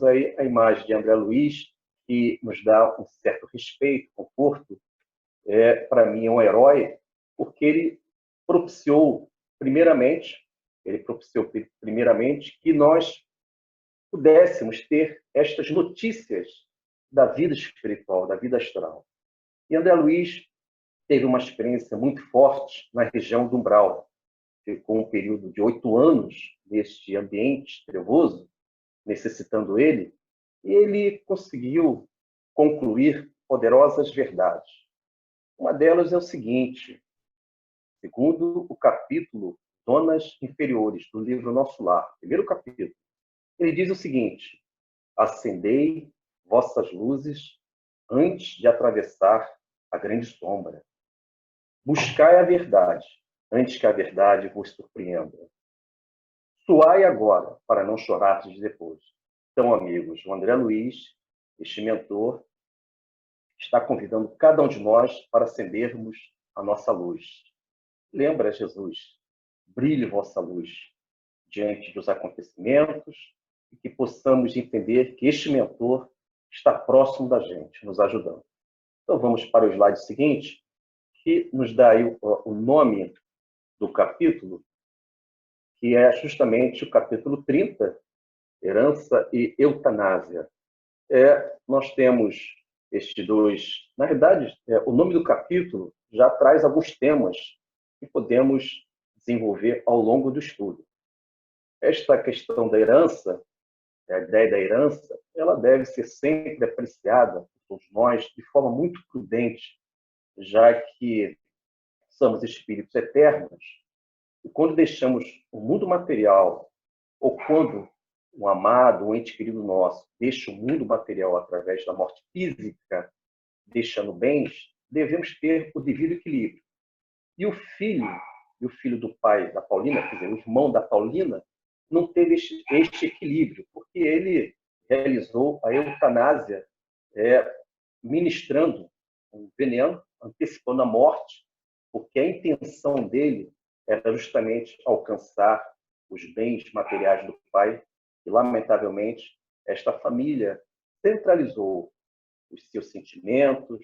aí a imagem de André Luiz, que nos dá um certo respeito, conforto. Para mim, é um herói, porque primeiramente, ele propiciou primeiramente que nós pudéssemos ter estas notícias da vida espiritual, da vida astral. E André Luiz teve uma experiência muito forte na região do umbral. Ficou um período de 8 anos neste ambiente trevoso, necessitando ele, e ele conseguiu concluir poderosas verdades. Uma delas é o seguinte: segundo o capítulo Zonas Inferiores, do livro Nosso Lar, primeiro capítulo, ele diz o seguinte: acendei vossas luzes antes de atravessar a grande sombra. Buscai a verdade, antes que a verdade vos surpreenda. Suai agora, para não chorardes depois. Então, amigos, o André Luiz, este mentor, está convidando cada um de nós para acendermos a nossa luz. Lembra, Jesus, brilhe vossa luz diante dos acontecimentos e que possamos entender que este mentor está próximo da gente, nos ajudando. Então, vamos para o slide seguinte, que nos dá aí o nome do capítulo, que é justamente o capítulo 30, Herança e Eutanásia. Nós temos estes dois... Na verdade, o nome do capítulo já traz alguns temas que podemos desenvolver ao longo do estudo. Esta questão da herança, a ideia da herança, ela deve ser sempre apreciada por todos nós de forma muito prudente, já que somos espíritos eternos, e quando deixamos o mundo material, ou quando um amado, um ente querido nosso, deixa o mundo material através da morte física, deixando bens, devemos ter o devido equilíbrio. E o filho do pai da Paulina, quer dizer, o irmão da Paulina, não teve este equilíbrio, porque ele realizou a eutanásia, ministrando um veneno, antecipando a morte, porque a intenção dele era justamente alcançar os bens materiais do pai, e, lamentavelmente, esta família centralizou os seus sentimentos,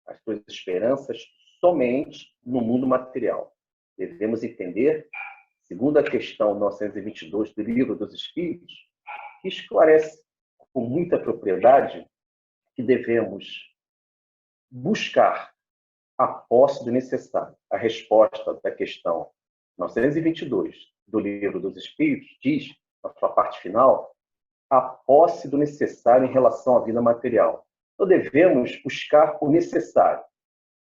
as suas esperanças somente no mundo material. Devemos entender, segundo a questão 922 do Livro dos Espíritos, que esclarece com muita propriedade que devemos buscar a posse do necessário. A resposta da questão 922 do Livro dos Espíritos diz, na sua parte final, a posse do necessário em relação à vida material. Então, devemos buscar o necessário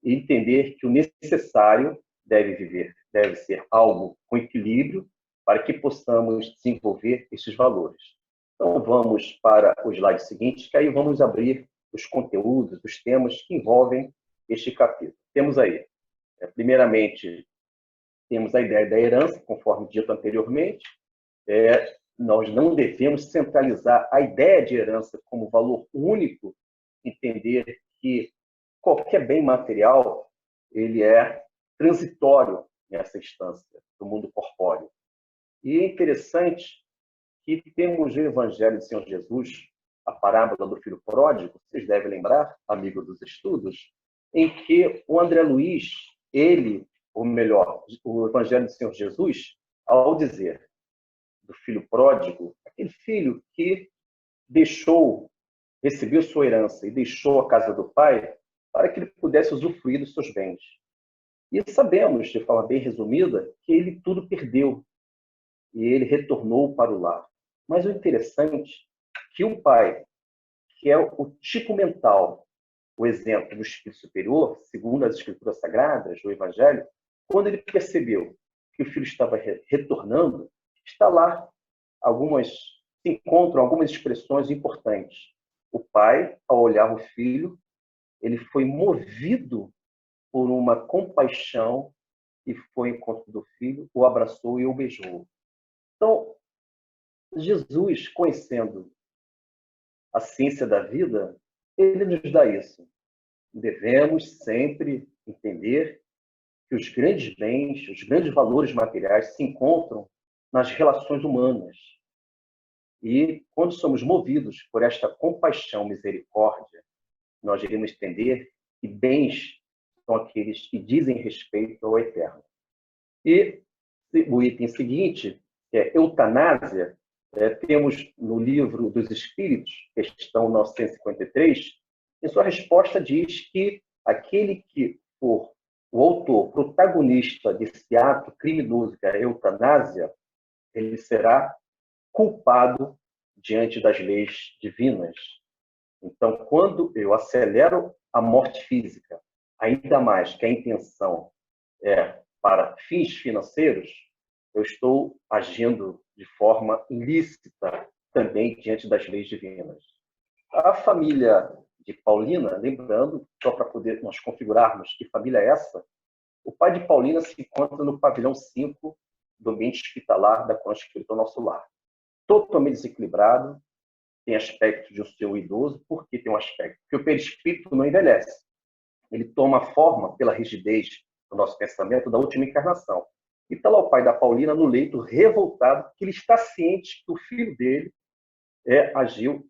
e entender que o necessário deve ser algo com equilíbrio para que possamos desenvolver esses valores. Então, vamos para o slide seguinte, que aí vamos abrir os conteúdos, os temas que envolvem este capítulo. Temos aí, primeiramente, temos a ideia da herança, conforme dito anteriormente. Nós não devemos centralizar a ideia de herança como valor único, entender que qualquer bem material ele é transitório nessa instância do mundo corpóreo. E é interessante que temos no Evangelho do Senhor Jesus a parábola do filho pródigo, vocês devem lembrar, amigo dos estudos, em que o André Luiz, ou melhor, o Evangelho do Senhor Jesus, ao dizer do filho pródigo, aquele filho que recebeu sua herança e deixou a casa do pai para que ele pudesse usufruir dos seus bens. E sabemos, de forma bem resumida, que ele tudo perdeu e ele retornou para o lar. Mas o interessante é que o pai, que é o tipo mental, o exemplo do espírito superior, segundo as escrituras sagradas, o Evangelho, quando ele percebeu que o filho estava retornando, está lá se encontram algumas expressões importantes. O pai, ao olhar o filho, ele foi movido por uma compaixão e foi ao encontro do filho, o abraçou e o beijou. Então, Jesus, conhecendo a ciência da vida, ele nos dá isso. Devemos sempre entender que os grandes bens, os grandes valores materiais se encontram nas relações humanas. E quando somos movidos por esta compaixão, misericórdia, nós iremos entender que bens são aqueles que dizem respeito ao eterno. E o item seguinte, que é eutanásia, temos no livro dos Espíritos, questão 953, em sua resposta diz que aquele que for o autor, protagonista desse ato criminoso, que é a eutanásia, ele será culpado diante das leis divinas. Então, quando eu acelero a morte física, ainda mais que a intenção é para fins financeiros, eu estou agindo de forma ilícita também diante das leis divinas. A família de Paulina, lembrando, só para poder nós configurarmos que família é essa, o pai de Paulina se encontra no pavilhão 5 do ambiente hospitalar da Concha Espírita Nosso Lar. Totalmente desequilibrado, tem aspecto de um seu idoso. Por que tem um aspecto? Porque o perispírito não envelhece. Ele toma forma pela rigidez do nosso pensamento da última encarnação. E está lá o pai da Paulina no leito, revoltado, que ele está ciente que o filho dele agiu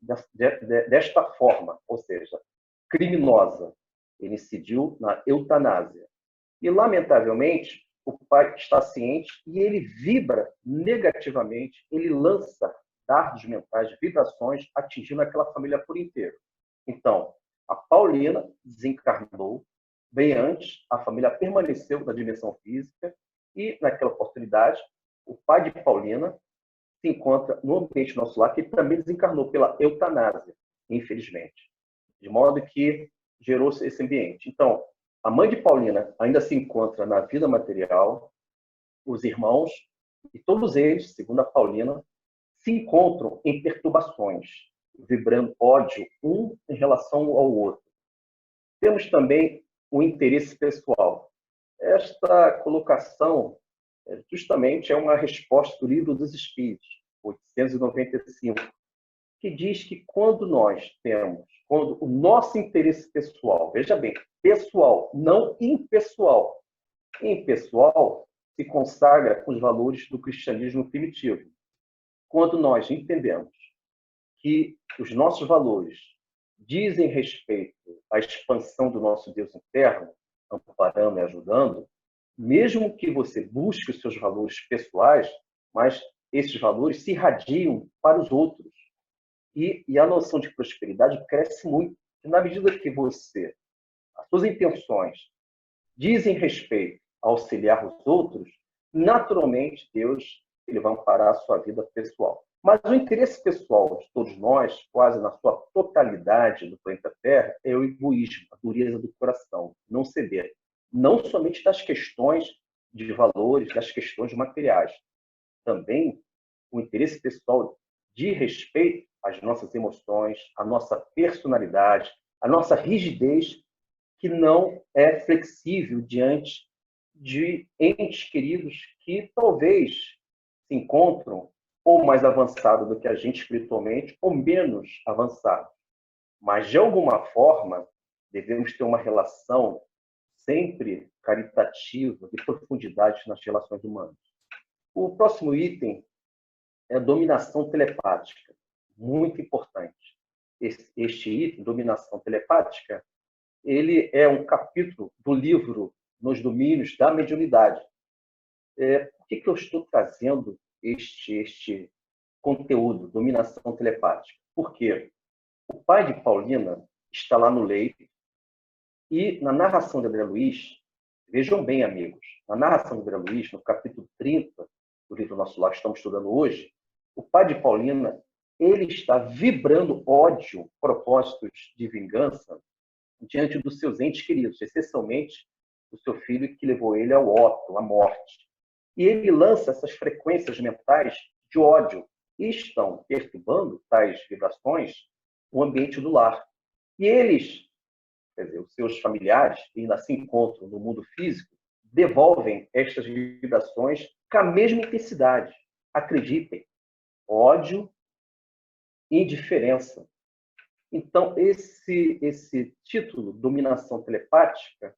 desta forma, ou seja, criminosa. Ele incidiu na eutanásia. E, lamentavelmente, o pai está ciente e ele vibra negativamente, ele lança dardos mentais, vibrações, atingindo aquela família por inteiro. Então, a Paulina desencarnou bem antes, a família permaneceu na dimensão física e, naquela oportunidade, o pai de Paulina se encontra no ambiente nosso lar, que também desencarnou pela eutanásia, infelizmente. De modo que gerou-se esse ambiente. Então, a mãe de Paulina ainda se encontra na vida material, os irmãos, e todos eles, segundo a Paulina, se encontram em perturbações, vibrando ódio um em relação ao outro. Temos também o interesse pessoal. Esta colocação justamente é uma resposta do Livro dos Espíritos, 895, que diz que quando o nosso interesse pessoal, veja bem, pessoal, não impessoal. Impessoal se consagra com os valores do cristianismo primitivo. Quando nós entendemos que os nossos valores dizem respeito à expansão do nosso Deus interno, amparando e ajudando, mesmo que você busque os seus valores pessoais, mas esses valores se irradiam para os outros. E a noção de prosperidade cresce muito. E na medida que as suas intenções dizem respeito a auxiliar os outros, naturalmente Deus ele vai amparar a sua vida pessoal. Mas o interesse pessoal de todos nós, quase na sua totalidade do planeta Terra, é o egoísmo, a dureza do coração, não ceder. Não somente das questões de valores, das questões materiais. Também o interesse pessoal de respeito às nossas emoções, à nossa personalidade, à nossa rigidez, que não é flexível diante de entes queridos que talvez se encontram ou mais avançado do que a gente espiritualmente, ou menos avançado. Mas, de alguma forma, devemos ter uma relação sempre caritativa, de profundidade nas relações humanas. O próximo item é a dominação telepática, muito importante. Este item, dominação telepática, ele é um capítulo do livro Nos Domínios da Mediunidade. Por que eu estou trazendo este conteúdo, dominação telepática? Porque o pai de Paulina está lá no leito e na narração de André Luiz, vejam bem, amigos, na narração de André Luiz, no capítulo 30 do livro Nosso Lar que estamos estudando hoje, o pai de Paulina ele está vibrando ódio, propósitos de vingança diante dos seus entes queridos, essencialmente o seu filho que levou ele ao óbito, à morte. E ele lança essas frequências mentais de ódio e estão perturbando tais vibrações o ambiente do lar. E eles, quer dizer, os seus familiares, que ainda se encontram no mundo físico, devolvem estas vibrações com a mesma intensidade. Acreditem, ódio e indiferença. Então, esse título, dominação telepática,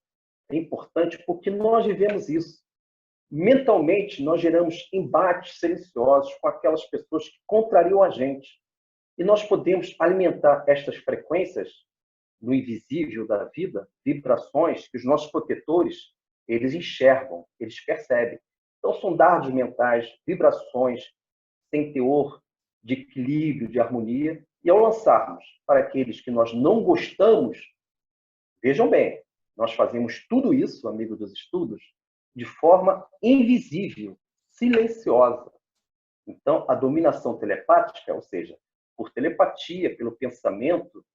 é importante porque nós vivemos isso. mentalmente, nós geramos embates silenciosos com aquelas pessoas que contrariam a gente. E nós podemos alimentar estas frequências no invisível da vida, vibrações que os nossos protetores, eles enxergam, eles percebem. Então, são dardos mentais, vibrações sem teor de equilíbrio, de harmonia. E ao lançarmos para aqueles que nós não gostamos, vejam bem, nós fazemos tudo isso, amigo dos estudos, de forma invisível, silenciosa. Então, a dominação telepática, ou seja, por telepatia, pelo pensamento,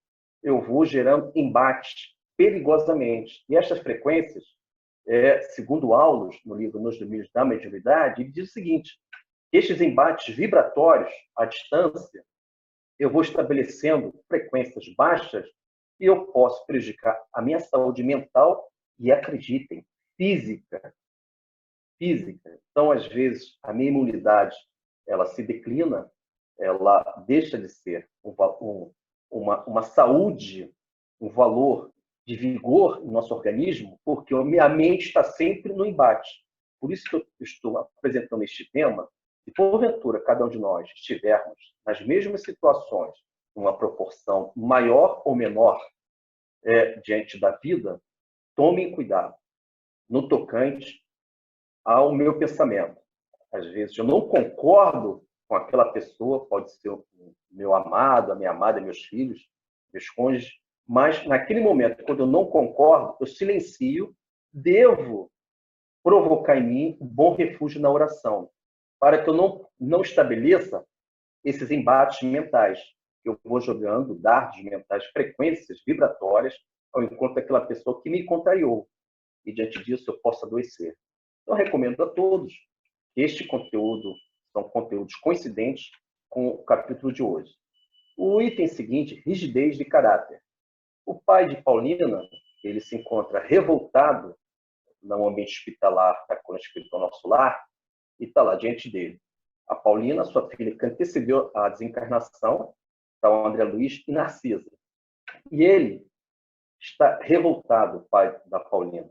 eu vou gerando embates perigosamente. E estas frequências, segundo Aulus, no livro Nos Domínios da Mediunidade, ele diz o seguinte: estes embates vibratórios à distância, eu vou estabelecendo frequências baixas e eu posso prejudicar a minha saúde mental e, acreditem, física. Então, às vezes, a minha imunidade ela se declina, ela deixa de ser uma saúde, um valor de vigor no nosso organismo, porque a minha mente está sempre no embate. Por isso que eu estou apresentando este tema. Se porventura cada um de nós estivermos nas mesmas situações, numa proporção maior ou menor diante da vida, tomem cuidado no tocante ao meu pensamento. Às vezes eu não concordo com aquela pessoa, pode ser o meu amado, a minha amada, meus filhos, meus cônjuges, mas naquele momento, quando eu não concordo, eu silencio, devo provocar em mim um bom refúgio na oração, para que eu não estabeleça esses embates mentais. Eu vou jogando dardos mentais, frequências vibratórias, ao encontro daquela pessoa que me contrariou. E diante disso eu posso adoecer. Então, eu recomendo a todos que este conteúdo são conteúdos coincidentes com o capítulo de hoje. O item seguinte, rigidez de caráter. O pai de Paulina, ele se encontra revoltado no ambiente hospitalar da coluna espiritual Nosso Lar e está lá diante dele. A Paulina, sua filha, que antecedeu a desencarnação, está o André Luiz e Narcisa. E ele está revoltado, o pai da Paulina.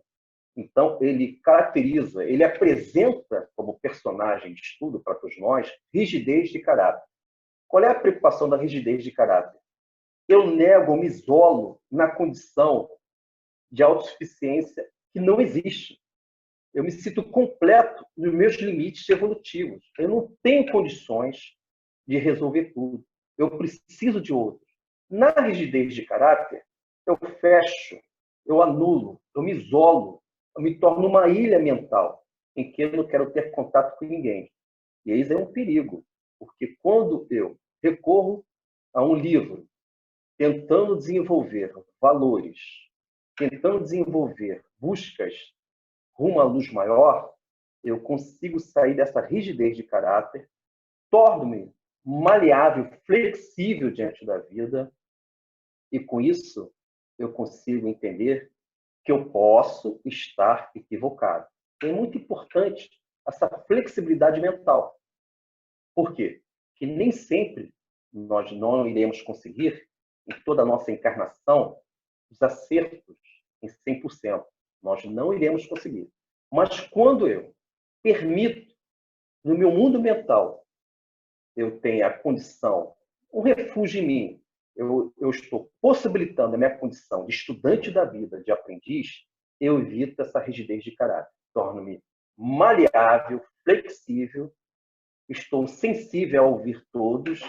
Então, ele caracteriza, ele apresenta como personagem de estudo para todos nós, rigidez de caráter. Qual é a preocupação da rigidez de caráter? Eu nego, me isolo na condição de autossuficiência que não existe. Eu me sinto completo nos meus limites evolutivos. Eu não tenho condições de resolver tudo. Eu preciso de outros. Na rigidez de caráter, eu fecho, eu anulo, eu me isolo, eu me torno uma ilha mental, em que eu não quero ter contato com ninguém. E isso é um perigo, porque quando eu recorro a um livro, tentando desenvolver valores, tentando desenvolver buscas rumo à luz maior, eu consigo sair dessa rigidez de caráter, torno-me maleável, flexível diante da vida, e com isso eu consigo entender que eu posso estar equivocado. É muito importante essa flexibilidade mental. Por quê? Porque nem sempre nós não iremos conseguir, em toda a nossa encarnação, os acertos em 100%. Nós não iremos conseguir. Mas quando eu permito, no meu mundo mental, eu tenho a condição, um refúgio em mim, eu estou possibilitando a minha condição de estudante da vida, de aprendiz, eu evito essa rigidez de caráter. Torno-me maleável, flexível, estou sensível a ouvir todos,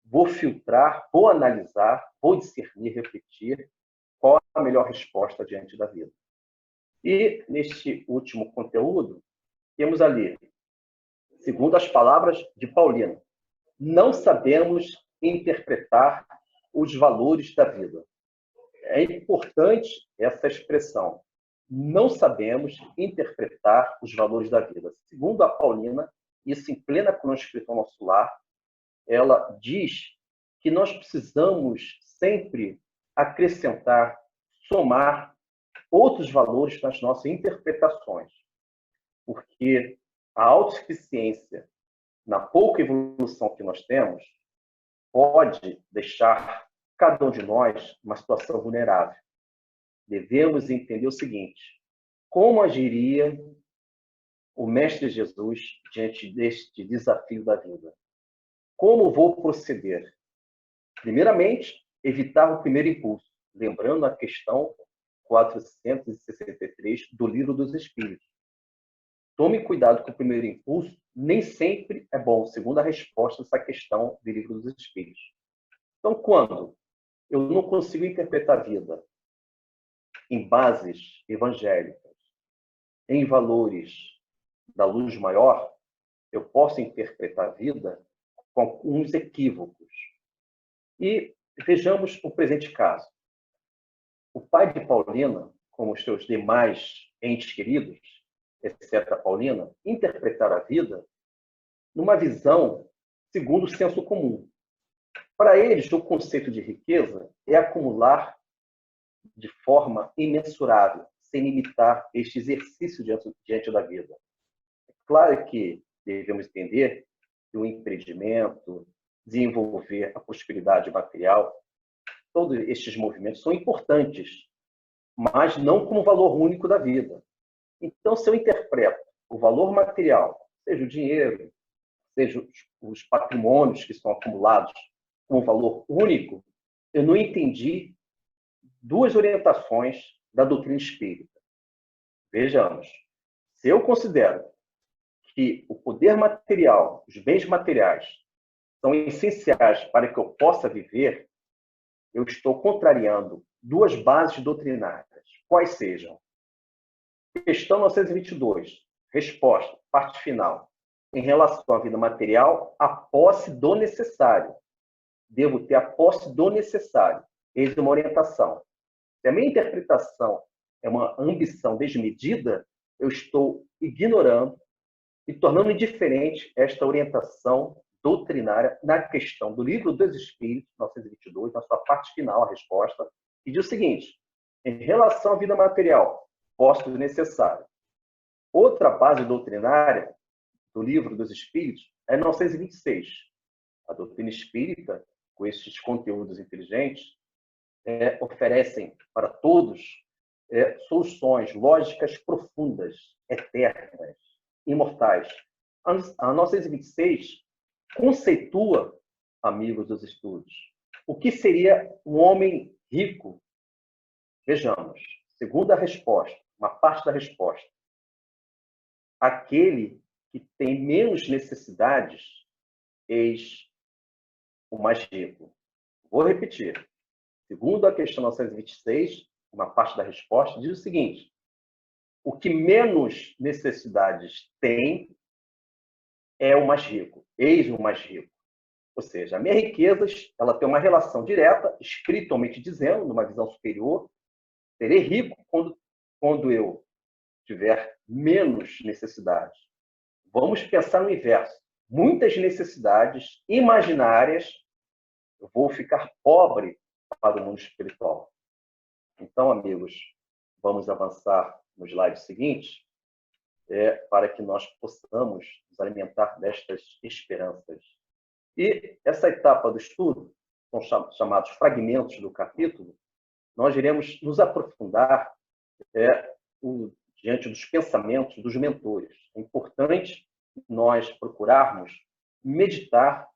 vou filtrar, vou analisar, vou discernir, refletir qual a melhor resposta diante da vida. E neste último conteúdo, temos ali, segundo as palavras de Paulina, não sabemos interpretar os valores da vida. É importante essa expressão. Não sabemos interpretar os valores da vida. Segundo a Paulina, isso em plena coluna espiritual Nosso Lar, ela diz que nós precisamos sempre acrescentar, somar outros valores nas nossas interpretações. Porque a autossuficiência, na pouca evolução que nós temos, pode deixar cada um de nós numa situação vulnerável. Devemos entender o seguinte: como agiria o Mestre Jesus diante deste desafio da vida? Como vou proceder? Primeiramente, evitar o primeiro impulso, lembrando a questão 463 do Livro dos Espíritos. Tome cuidado com o primeiro impulso, nem sempre é bom, segundo a resposta dessa questão do Livro dos Espíritos. Então, quando eu não consigo interpretar a vida em bases evangélicas, em valores da luz maior, eu posso interpretar a vida com alguns equívocos. E vejamos o presente caso. O pai de Paulina, como os seus demais entes queridos, exceto a Paulina, interpretaram a vida numa visão segundo o senso comum. Para eles, o conceito de riqueza é acumular de forma imensurável, sem limitar este exercício diante da vida. É claro que devemos entender que o empreendimento, desenvolver a prosperidade material, todos estes movimentos são importantes, mas não como valor único da vida. Então, se eu interpreto o valor material, seja o dinheiro, seja os patrimônios que são acumulados como valor único, eu não entendi duas orientações da doutrina espírita. Vejamos, se eu considero que o poder material, os bens materiais, são essenciais para que eu possa viver, eu estou contrariando duas bases doutrinárias. Quais sejam? Questão 922. Resposta, parte final. Em relação à vida material, a posse do necessário. Devo ter a posse do necessário. Eis uma orientação. Se a minha interpretação é uma ambição desmedida, eu estou ignorando e tornando indiferente esta orientação doutrinária na questão do Livro dos Espíritos, 922, na sua parte final, a resposta, que diz o seguinte: em relação à vida material, posse do necessário. Outra base doutrinária do Livro dos Espíritos é 926. A doutrina espírita, com esses conteúdos inteligentes, oferecem para todos soluções lógicas profundas, eternas, imortais. A 926 conceitua, amigos dos estudos, o que seria um homem rico. Vejamos, segundo a resposta, uma parte da resposta, aquele que tem menos necessidades, eis o mais rico. Vou repetir. Segundo a questão 926, uma parte da resposta diz o seguinte: o que menos necessidades tem é o mais rico, eis o mais rico. Ou seja, a minha riqueza ela tem uma relação direta, espiritualmente dizendo, numa visão superior, serei rico quando eu tiver menos necessidades. Vamos pensar no inverso. Muitas necessidades imaginárias, eu vou ficar pobre para o mundo espiritual. Então, amigos, vamos avançar no slide seguinte, para que nós possamos nos alimentar destas esperanças. E essa etapa do estudo, são chamados fragmentos do capítulo, nós iremos nos aprofundar diante dos pensamentos dos mentores. É importante nós procurarmos meditar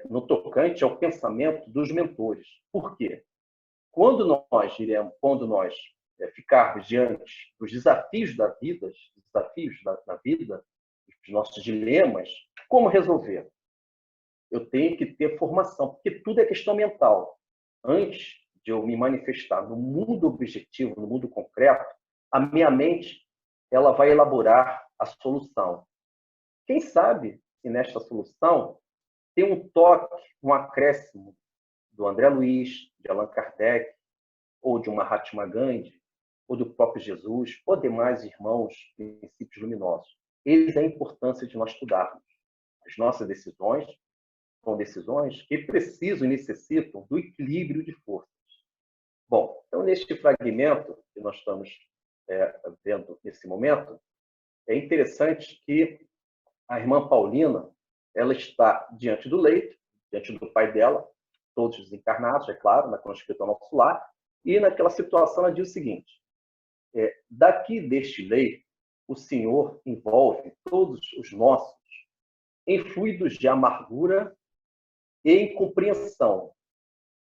no tocante ao pensamento dos mentores. Por quê? Quando nós ficarmos diante dos desafios da vida, dos nossos dilemas, como resolver? Eu tenho que ter formação, porque tudo é questão mental. Antes de eu me manifestar no mundo objetivo, no mundo concreto, a minha mente ela vai elaborar a solução. Quem sabe se nesta solução tem um toque, um acréscimo do André Luiz, de Allan Kardec, ou de uma Mahatma Gandhi, ou do próprio Jesus, ou demais irmãos princípios luminosos. Eis a importância de nós estudarmos. As nossas decisões são decisões que precisam e necessitam do equilíbrio de forças. Bom, então, neste fragmento que nós estamos vendo nesse momento, é interessante que a irmã Paulina ela está diante do leito, diante do pai dela, todos desencarnados, é claro, na Crônica Espírita Nosso Lar, e naquela situação ela diz o seguinte: daqui deste leito, o Senhor envolve todos os nossos em fluidos de amargura e incompreensão,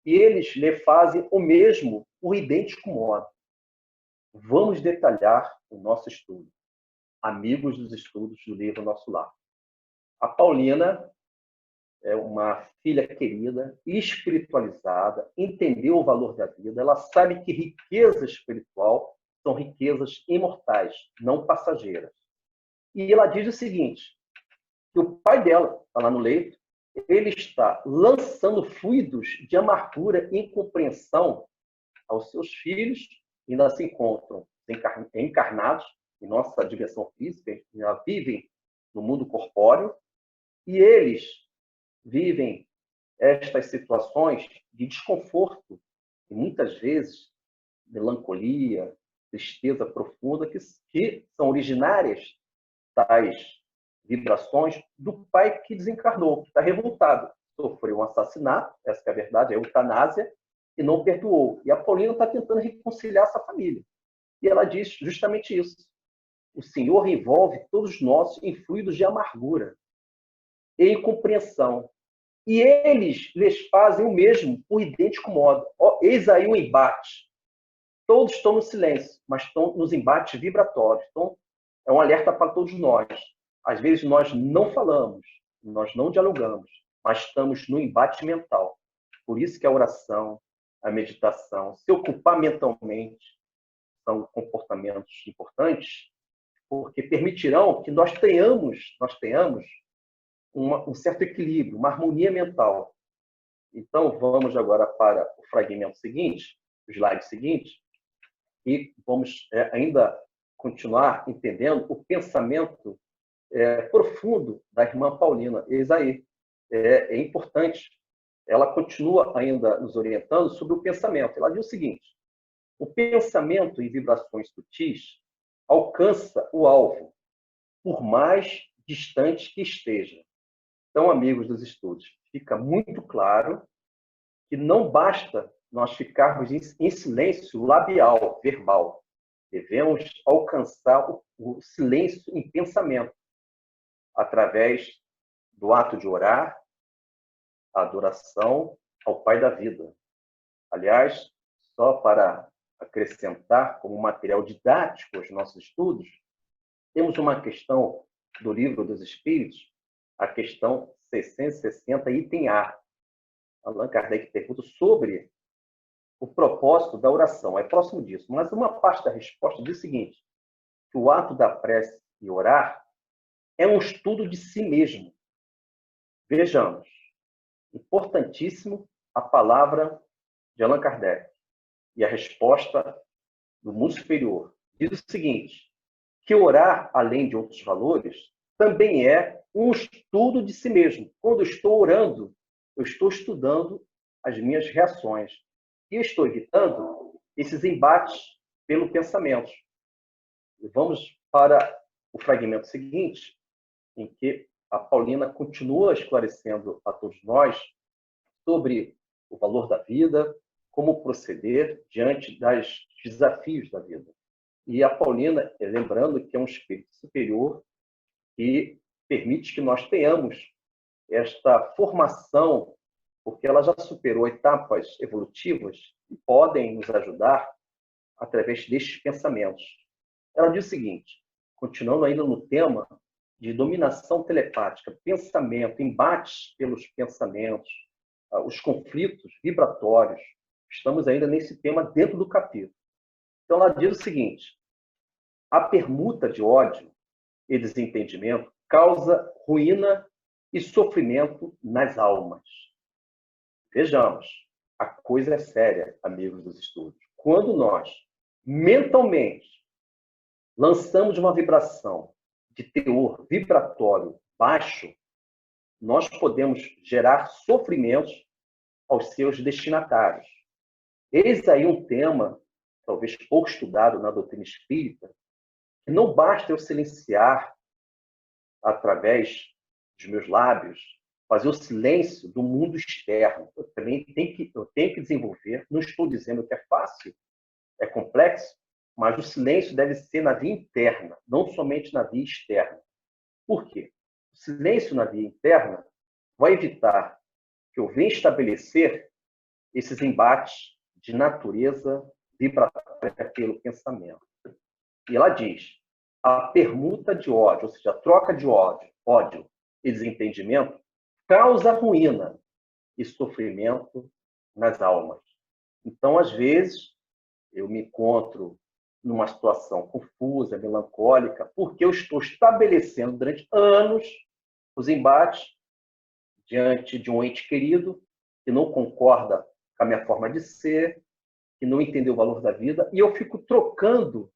e eles lhe fazem o mesmo por idêntico modo. Vamos detalhar o nosso estudo. Amigos dos estudos do livro Nosso Lar. A Paulina é uma filha querida, espiritualizada, entendeu o valor da vida, ela sabe que riqueza espiritual são riquezas imortais, não passageiras. E ela diz o seguinte, que o pai dela, está lá no leito, ele está lançando fluidos de amargura e incompreensão aos seus filhos, que ainda se encontram encarnados em nossa dimensão física, já vivem no mundo corpóreo, e eles vivem estas situações de desconforto, e muitas vezes melancolia, tristeza profunda, que são originárias das vibrações do pai que desencarnou, que está revoltado. Sofreu um assassinato, essa é a verdade, é eutanásia, e não perdoou. E a Paulina está tentando reconciliar essa família. E ela diz justamente isso. O Senhor envolve todos nós em fluidos de amargura e incompreensão. E eles lhes fazem o mesmo por idêntico modo. Eis aí o embate. Todos estão no silêncio, mas estão nos embates vibratórios. Então, é um alerta para todos nós. Às vezes nós não falamos, nós não dialogamos, mas estamos no embate mental. Por isso que a oração, a meditação, se ocupar mentalmente, são comportamentos importantes, porque permitirão que nós tenhamos um certo equilíbrio, uma harmonia mental. Então, vamos agora para o fragmento seguinte, o slide seguinte, e vamos ainda continuar entendendo o pensamento profundo da irmã Paulina. Eis aí, é importante. Ela continua ainda nos orientando sobre o pensamento. Ela diz o seguinte, o pensamento em vibrações sutis alcança o alvo, por mais distante que esteja. Então, amigos dos estudos, fica muito claro que não basta nós ficarmos em silêncio labial, verbal. Devemos alcançar o silêncio em pensamento, através do ato de orar, a adoração ao Pai da vida. Aliás, só para acrescentar como material didático aos nossos estudos, temos uma questão do Livro dos Espíritos, a questão 660, item A. Allan Kardec pergunta sobre o propósito da oração. É próximo disso. Mas uma parte da resposta diz o seguinte, que o ato da prece e orar é um estudo de si mesmo. Vejamos, importantíssimo a palavra de Allan Kardec e a resposta do mundo superior. Diz o seguinte, que orar, além de outros valores, também é um estudo de si mesmo. Quando eu estou orando, eu estou estudando as minhas reações. E eu estou evitando esses embates pelo pensamento. E vamos para o fragmento seguinte, em que a Paulina continua esclarecendo a todos nós sobre o valor da vida, como proceder diante dos desafios da vida. E a Paulina, lembrando que é um espírito superior que permite que nós tenhamos esta formação, porque ela já superou etapas evolutivas e podem nos ajudar através destes pensamentos. Ela diz o seguinte, continuando ainda no tema de dominação telepática, pensamento, embates pelos pensamentos, os conflitos vibratórios, estamos ainda nesse tema dentro do capítulo. Então, ela diz o seguinte, a permuta de ódio e desentendimento causa ruína e sofrimento nas almas. Vejamos, a coisa é séria, amigos dos estudos. Quando nós, mentalmente, lançamos uma vibração de teor vibratório baixo, nós podemos gerar sofrimentos aos seus destinatários. Eis aí um tema, talvez pouco estudado na doutrina espírita, que não basta eu silenciar através dos meus lábios, fazer o silêncio do mundo externo. Eu também tenho que desenvolver, não estou dizendo que é fácil, é complexo, Mas o silêncio deve ser na via interna, não somente na via externa. Por quê? O silêncio na via interna vai evitar que eu venha estabelecer esses embates de natureza vibratória pelo pensamento. E ela diz, a permuta de ódio, ou seja, a troca de ódio e desentendimento, causa ruína e sofrimento nas almas. Então, às vezes, eu me encontro numa situação confusa, melancólica, porque eu estou estabelecendo durante anos os embates diante de um ente querido que não concorda com a minha forma de ser, que não entendeu o valor da vida, e eu fico trocando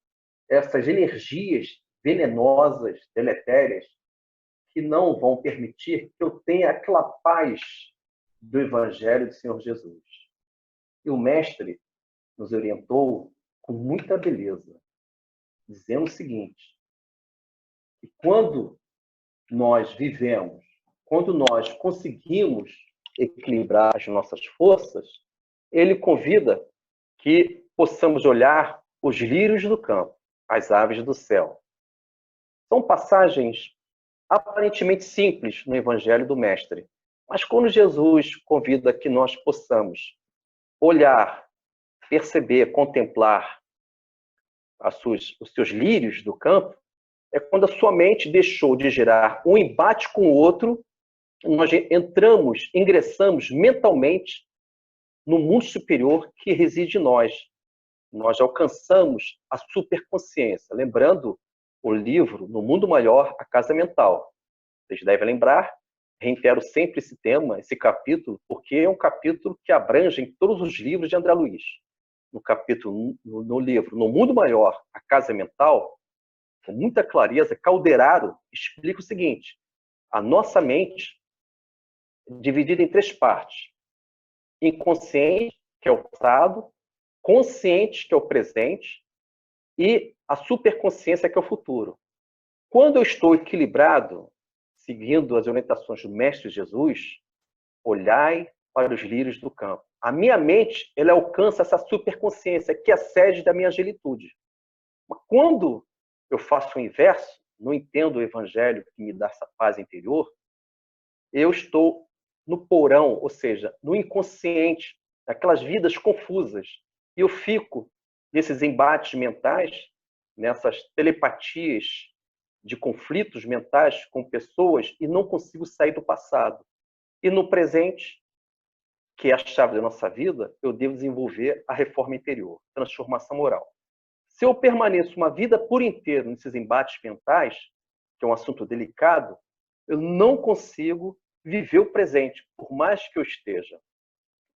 essas energias venenosas, deletérias, que não vão permitir que eu tenha aquela paz do Evangelho do Senhor Jesus. E o Mestre nos orientou com muita beleza, dizendo o seguinte, que quando nós vivemos, quando nós conseguimos equilibrar as nossas forças, ele convida que possamos olhar os lírios do campo, as aves do céu. São passagens aparentemente simples no Evangelho do Mestre, mas quando Jesus convida que nós possamos olhar, perceber, contemplar os seus lírios do campo, é quando a sua mente deixou de gerar um embate com o outro, nós ingressamos mentalmente no mundo superior que reside em nós. Nós alcançamos a superconsciência. Lembrando o livro No Mundo Maior, a Casa Mental. Vocês devem lembrar, reitero sempre esse tema, esse capítulo, porque é um capítulo que abrange em todos os livros de André Luiz. No livro No Mundo Maior, a Casa Mental, com muita clareza, Calderaro explica o seguinte, a nossa mente é dividida em 3 partes. Inconsciente, que é o passado, consciente, que é o presente, e a superconsciência, que é o futuro. Quando eu estou equilibrado, seguindo as orientações do Mestre Jesus, olhai para os lírios do campo. A minha mente, ela alcança essa superconsciência, que é a sede da minha angelitude. Mas quando eu faço o inverso, não entendo o Evangelho que me dá essa paz interior, eu estou no porão, ou seja, no inconsciente, naquelas vidas confusas. E eu fico nesses embates mentais, nessas telepatias de conflitos mentais com pessoas e não consigo sair do passado. E no presente, que é a chave da nossa vida, eu devo desenvolver a reforma interior, transformação moral. Se eu permaneço uma vida por inteiro nesses embates mentais, que é um assunto delicado, eu não consigo viver o presente, por mais que eu esteja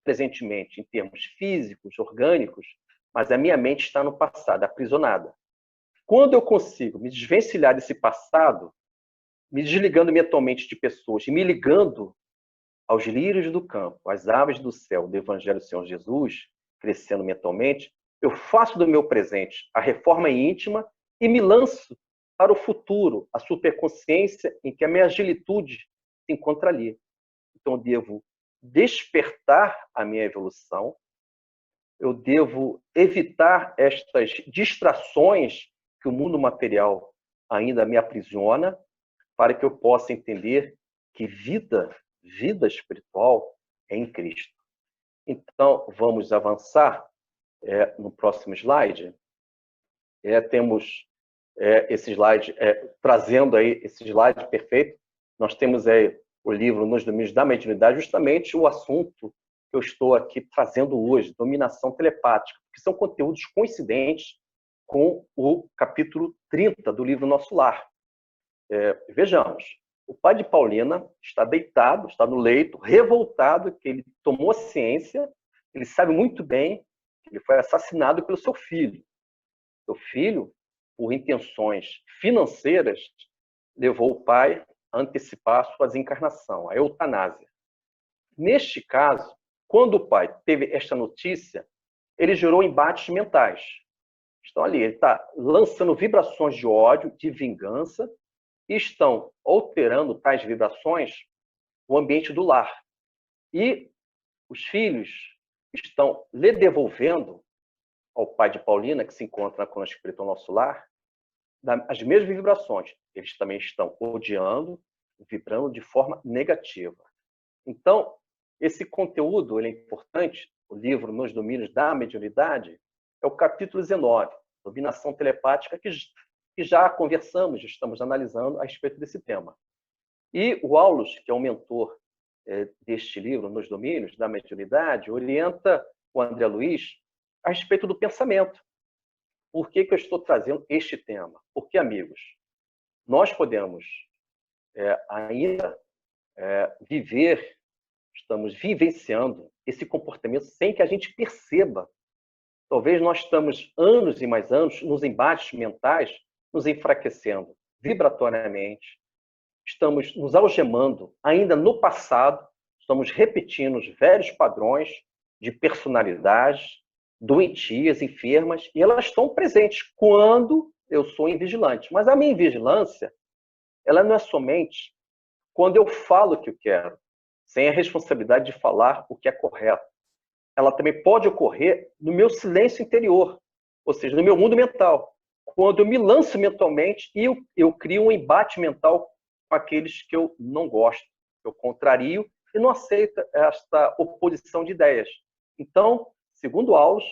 presentemente em termos físicos, orgânicos, mas a minha mente está no passado, aprisionada. Quando eu consigo me desvencilhar desse passado, me desligando mentalmente de pessoas e me ligando aos lírios do campo, às aves do céu, do Evangelho do Senhor Jesus, crescendo mentalmente, eu faço do meu presente a reforma íntima e me lanço para o futuro, a superconsciência em que a minha agilitude se encontra ali. Então, eu devo despertar a minha evolução, eu devo evitar estas distrações que o mundo material ainda me aprisiona, para que eu possa entender que vida espiritual é em Cristo. Então, vamos avançar no próximo slide. Temos esse slide, trazendo aí esse slide perfeito. Nós temos o livro Nos Domínios da Mediunidade, justamente o assunto que eu estou aqui trazendo hoje, dominação telepática, que são conteúdos coincidentes com o capítulo 30 do livro Nosso Lar. Vejamos, o pai de Paulina está deitado, está no leito, revoltado, que ele tomou ciência, ele sabe muito bem que ele foi assassinado pelo seu filho. Seu filho, por intenções financeiras, levou o pai a antecipar a sua desencarnação, a eutanásia. Neste caso, quando o pai teve esta notícia, ele gerou embates mentais. Estão ali, ele está lançando vibrações de ódio, de vingança, e estão alterando tais vibrações o ambiente do lar. E os filhos estão lhe devolvendo ao pai de Paulina, que se encontra na coluna espiritual Nosso Lar, as mesmas vibrações. Eles também estão odiando, vibrando de forma negativa. Então, esse conteúdo ele é importante. O livro Nos Domínios da Mediunidade é o capítulo 19, Dominação Telepática, que já conversamos, já estamos analisando a respeito desse tema. E o Aulus, que é o mentor deste livro, Nos Domínios da Mediunidade, orienta o André Luiz a respeito do pensamento. Por que eu estou trazendo este tema? Porque, amigos, nós podemos ainda viver, estamos vivenciando esse comportamento sem que a gente perceba. Talvez nós estamos anos e mais anos nos embates mentais, nos enfraquecendo vibratoriamente, estamos nos algemando ainda no passado, estamos repetindo os velhos padrões de personalidade, doentias, enfermas, e elas estão presentes quando eu sou invigilante. Mas a minha invigilância, ela não é somente quando eu falo o que eu quero, sem a responsabilidade de falar o que é correto. Ela também pode ocorrer no meu silêncio interior, ou seja, no meu mundo mental. Quando eu me lanço mentalmente e eu crio um embate mental com aqueles que eu não gosto, eu contrario e não aceito esta oposição de ideias. Então, segundo Aulus,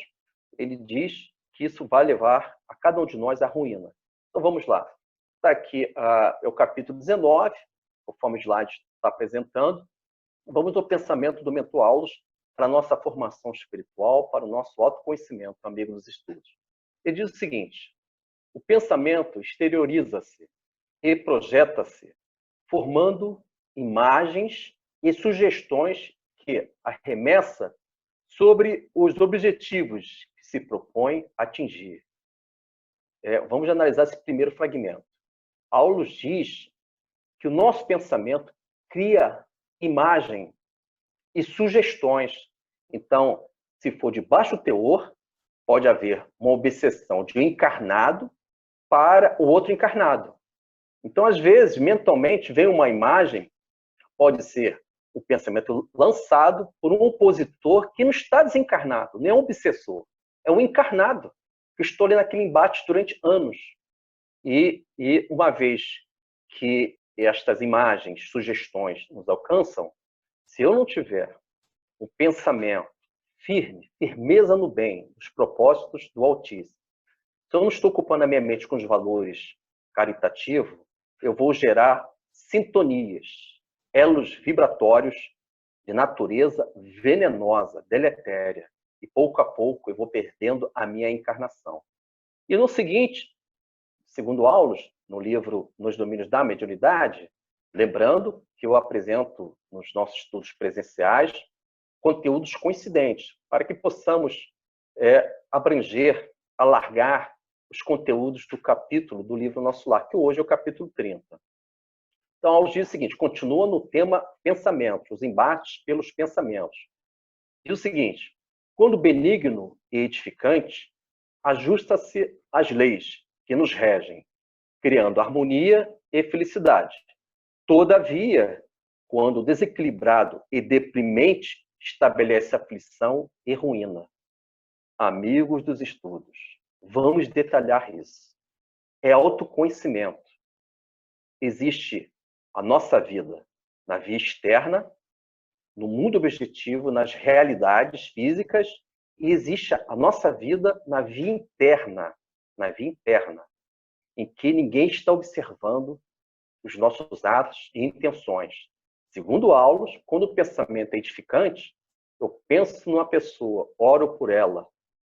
ele diz que isso vai levar a cada um de nós à ruína. Então, vamos lá. Está aqui é o capítulo 19, conforme o slide está apresentando. Vamos ao pensamento do mentor Aulus para a nossa formação espiritual, para o nosso autoconhecimento, amigo dos estudos. Ele diz o seguinte: o pensamento exterioriza-se e projeta-se, formando imagens e sugestões que arremessa sobre os objetivos que se propõe atingir. Vamos analisar esse primeiro fragmento. Aulus diz que o nosso pensamento cria imagem e sugestões. Então, se for de baixo teor, pode haver uma obsessão de um encarnado para o outro encarnado. Então, às vezes, mentalmente, vem uma imagem, pode ser o pensamento lançado por um opositor que não está desencarnado, nem é um obsessor, é um encarnado, que estou ali naquele embate durante anos. E uma vez que estas imagens, sugestões nos alcançam, se eu não tiver um pensamento firme, firmeza no bem, nos propósitos do Altíssimo, se eu não estou ocupando a minha mente com os valores caritativos, eu vou gerar sintonias, elos vibratórios de natureza venenosa, deletéria. E pouco a pouco eu vou perdendo a minha encarnação. E no seguinte, segundo Aulus, no livro Nos Domínios da Mediunidade, lembrando que eu apresento nos nossos estudos presenciais conteúdos coincidentes, para que possamos abranger, alargar os conteúdos do capítulo do livro Nosso Lar, que hoje é o capítulo 30. Então, Aulus diz o seguinte, continua no tema pensamento, os embates pelos pensamentos. Diz o seguinte: quando benigno e edificante, ajusta-se às leis que nos regem, criando harmonia e felicidade. Todavia, quando desequilibrado e deprimente, estabelece aflição e ruína. Amigos dos estudos, vamos detalhar isso. É autoconhecimento. Existe a nossa vida na via externa, no mundo objetivo, nas realidades físicas, e existe a nossa vida na via interna, em que ninguém está observando os nossos atos e intenções. Segundo Aulus, quando o pensamento é edificante, eu penso numa pessoa, oro por ela,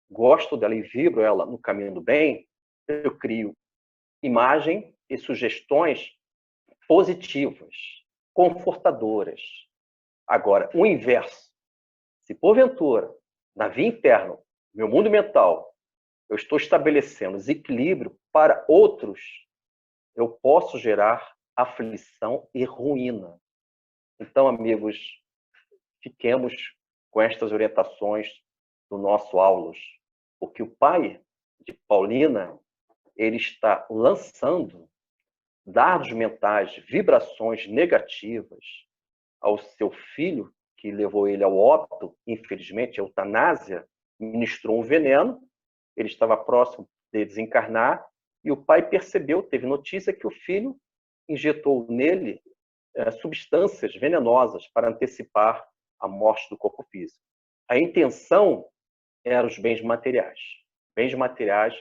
gosto dela e vibro ela no caminho do bem, eu crio imagem e sugestões positivas, confortadoras. Agora, o inverso. Se porventura, na via interna, meu mundo mental, eu estou estabelecendo desequilíbrio para outros, eu posso gerar aflição e ruína. Então, amigos, fiquemos com estas orientações do nosso Aulus, porque o pai de Paulina, ele está lançando dardos mentais, vibrações negativas ao seu filho, que levou ele ao óbito, infelizmente, a eutanásia, ministrou um veneno, ele estava próximo de desencarnar, e o pai percebeu, teve notícia que o filho injetou nele substâncias venenosas para antecipar a morte do corpo físico. A intenção eram os bens materiais. Bens materiais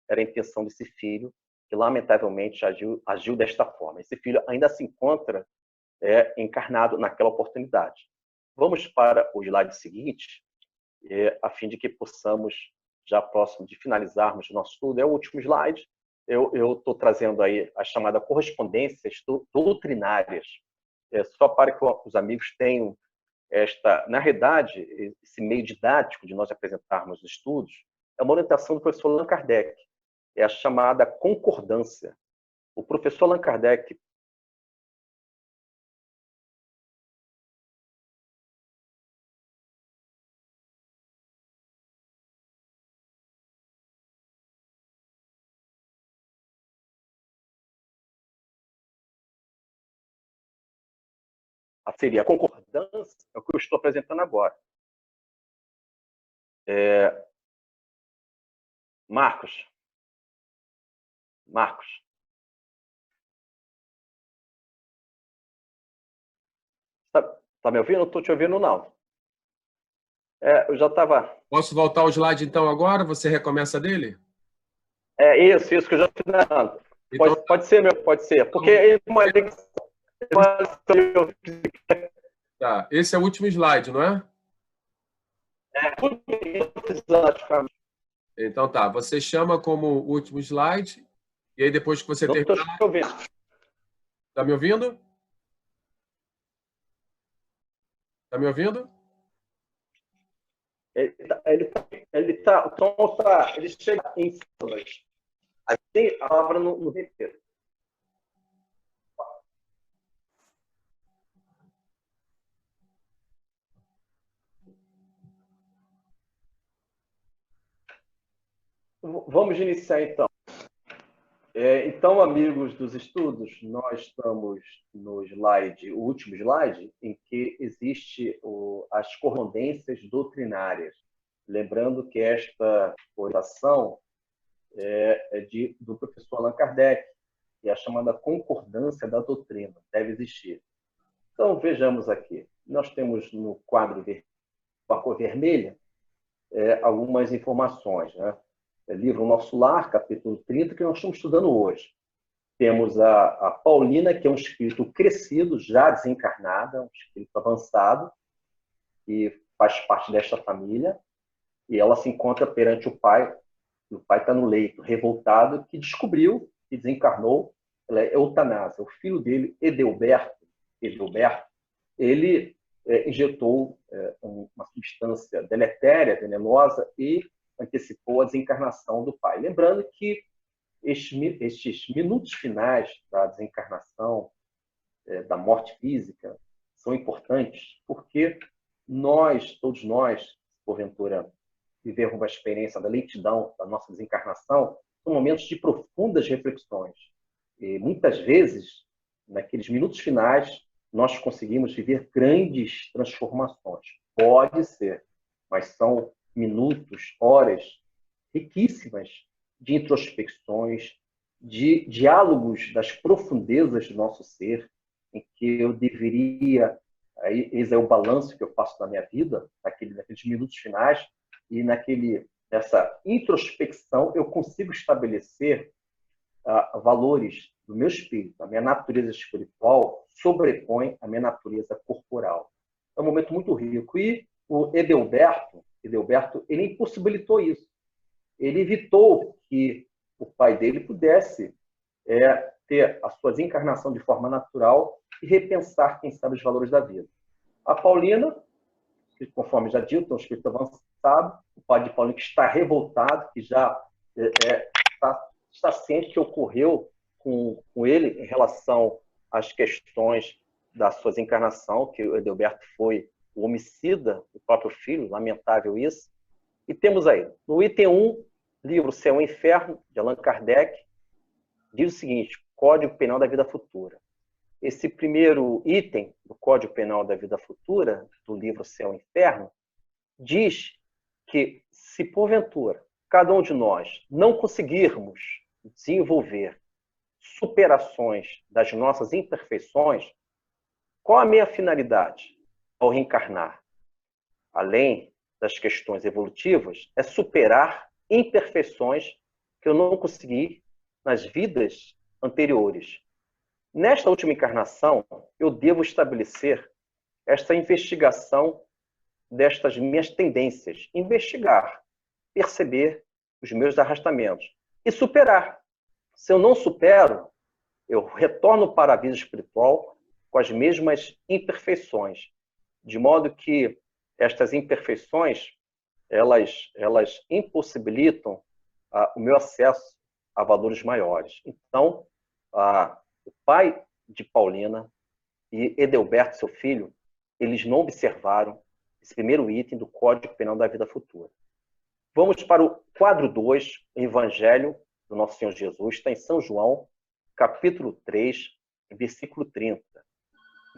era a intenção desse filho, que lamentavelmente agiu desta forma. Esse filho ainda se encontra encarnado naquela oportunidade. Vamos para o slide seguinte, a fim de que possamos, já próximo de finalizarmos o nosso estudo, é o último slide. Eu estou trazendo aí a chamada correspondências doutrinárias, só para que os amigos tenham na realidade, esse meio didático de nós apresentarmos os estudos, é uma orientação do professor Allan Kardec, é a chamada concordância. O professor Allan Kardec seria a concordância, é o que eu estou apresentando agora. Marcos. Tá me ouvindo? Não estou te ouvindo, não. Eu já estava... Posso voltar ao slide, então, agora? Você recomeça dele? Isso que eu já estou finalizando. Então, pode ser, pode ser. Porque é uma ligação. Tá, esse é o último slide, não é? Então tá, você chama como último slide, e aí depois que você terminar... Tá me ouvindo? Tá me ouvindo? Ele chega em cima. Aí tem a palavra no roteiro. Vamos iniciar, então. Então, amigos dos estudos, nós estamos no slide, o último slide, em que existe as correspondências doutrinárias. Lembrando que esta orientação do professor Allan Kardec, que é a chamada concordância da doutrina, deve existir. Então, vejamos aqui. Nós temos no quadro com a cor vermelha algumas informações, né? Livro Nosso Lar, capítulo 30, que nós estamos estudando hoje. Temos a Paulina, que é um espírito crescido, já desencarnada, um espírito avançado, que faz parte desta família, e ela se encontra perante o pai, e o pai está no leito, revoltado, que descobriu que desencarnou, ela é eutanásia. O filho dele, Edelberto, ele injetou uma substância deletéria, venenosa, e antecipou a desencarnação do pai. Lembrando que estes minutos finais da desencarnação, da morte física, são importantes, porque todos nós, porventura, vivermos uma experiência da lentidão da nossa desencarnação, são momentos de profundas reflexões. E muitas vezes, naqueles minutos finais, nós conseguimos viver grandes transformações. Pode ser, mas são minutos, horas riquíssimas de introspecções, de diálogos das profundezas do nosso ser, em que eu deveria... Esse é o balanço que eu faço da minha vida, naqueles minutos finais, e nessa introspecção eu consigo estabelecer valores do meu espírito. A minha natureza espiritual sobrepõe a minha natureza corporal. É um momento muito rico. E o Edelberto, ele impossibilitou isso. Ele evitou que o pai dele pudesse ter a sua desencarnação de forma natural e repensar, quem sabe, os valores da vida. A Paulina, que, conforme já dito, é um espírito avançado, o pai de Paulina que está revoltado, que já está ciente que ocorreu com ele em relação às questões da sua desencarnação, que o Edelberto foi o homicida do próprio filho, lamentável isso. E temos aí, no item 1, livro Céu e Inferno, de Allan Kardec, diz o seguinte: Código Penal da Vida Futura. Esse primeiro item do Código Penal da Vida Futura, do livro Céu e Inferno, diz que, se porventura cada um de nós não conseguirmos desenvolver superações das nossas imperfeições, qual a minha finalidade ao reencarnar? Além das questões evolutivas, é superar imperfeições que eu não consegui nas vidas anteriores. Nesta última encarnação, eu devo estabelecer esta investigação destas minhas tendências. Investigar, perceber os meus arrastamentos e superar. Se eu não supero, eu retorno para a vida espiritual com as mesmas imperfeições, de modo que estas imperfeições elas impossibilitam o meu acesso a valores maiores. Então, o pai de Paulina e Edelberto, seu filho, eles não observaram esse primeiro item do Código Penal da Vida Futura. Vamos para o quadro 2, o Evangelho do Nosso Senhor Jesus, está em São João, capítulo 3, versículo 30.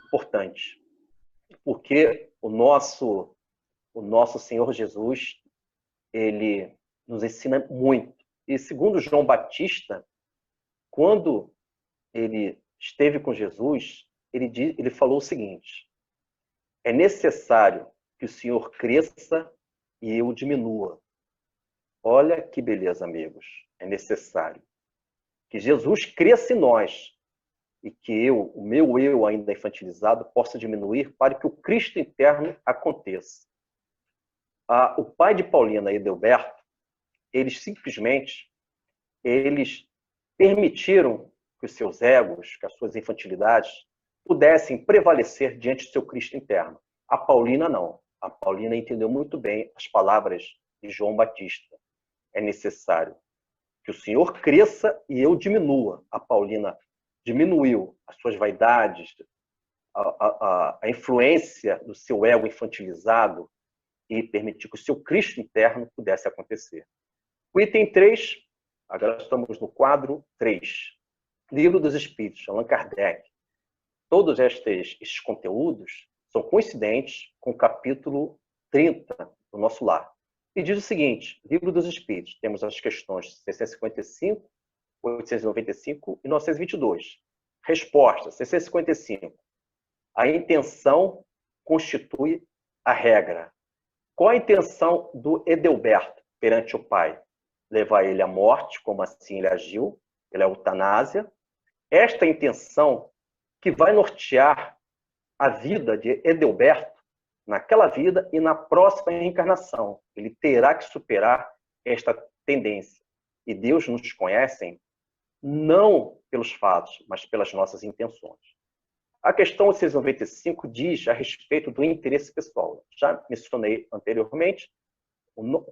Importante, porque o nosso Senhor Jesus, ele nos ensina muito. E segundo João Batista, quando ele esteve com Jesus, ele falou o seguinte: é necessário que o Senhor cresça e eu diminua. Olha que beleza, amigos. É necessário que Jesus cresça em nós e que o meu eu ainda infantilizado, possa diminuir para que o Cristo interno aconteça. O pai de Paulina e Edelberto, eles simplesmente permitiram que os seus egos, que as suas infantilidades, pudessem prevalecer diante do seu Cristo interno. A Paulina não. A Paulina entendeu muito bem as palavras de João Batista. É necessário que o Senhor cresça e eu diminua. A Paulina diminuiu as suas vaidades, a influência do seu ego infantilizado e permitiu que o seu Cristo interno pudesse acontecer. O item 3, agora estamos no quadro 3, Livro dos Espíritos, Allan Kardec. Todos estes conteúdos são coincidentes com o capítulo 30 do nosso lar. E diz o seguinte, Livro dos Espíritos, temos as questões 655, 895 e 922. Resposta, 655. A intenção constitui a regra. Qual a intenção do Edelberto perante o pai? Levar ele à morte, como assim ele agiu, pela eutanásia. Esta intenção que vai nortear a vida de Edelberto naquela vida e na próxima reencarnação. Ele terá que superar esta tendência. E Deus nos conhece não pelos fatos, mas pelas nossas intenções. A questão 695 diz a respeito do interesse pessoal. Já mencionei anteriormente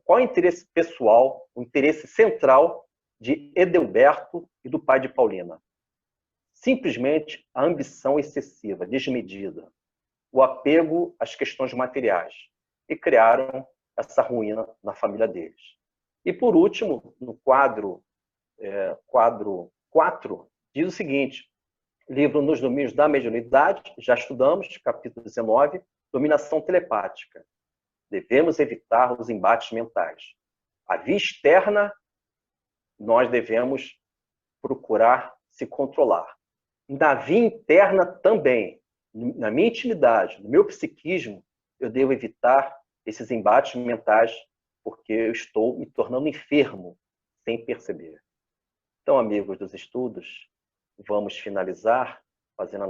qual é o interesse pessoal, o interesse central de Edelberto e do pai de Paulina. Simplesmente a ambição excessiva, desmedida, o apego às questões materiais, e criaram essa ruína na família deles. E por último, no quadro 4, diz o seguinte, livro Nos Domínios da Mediunidade, já estudamos, capítulo 19, Dominação Telepática. Devemos evitar os embates mentais. A via externa, nós devemos procurar se controlar. Na via interna também, na minha intimidade, no meu psiquismo, eu devo evitar esses embates mentais, porque eu estou me tornando enfermo sem perceber. Então, amigos dos estudos, vamos finalizar fazendo a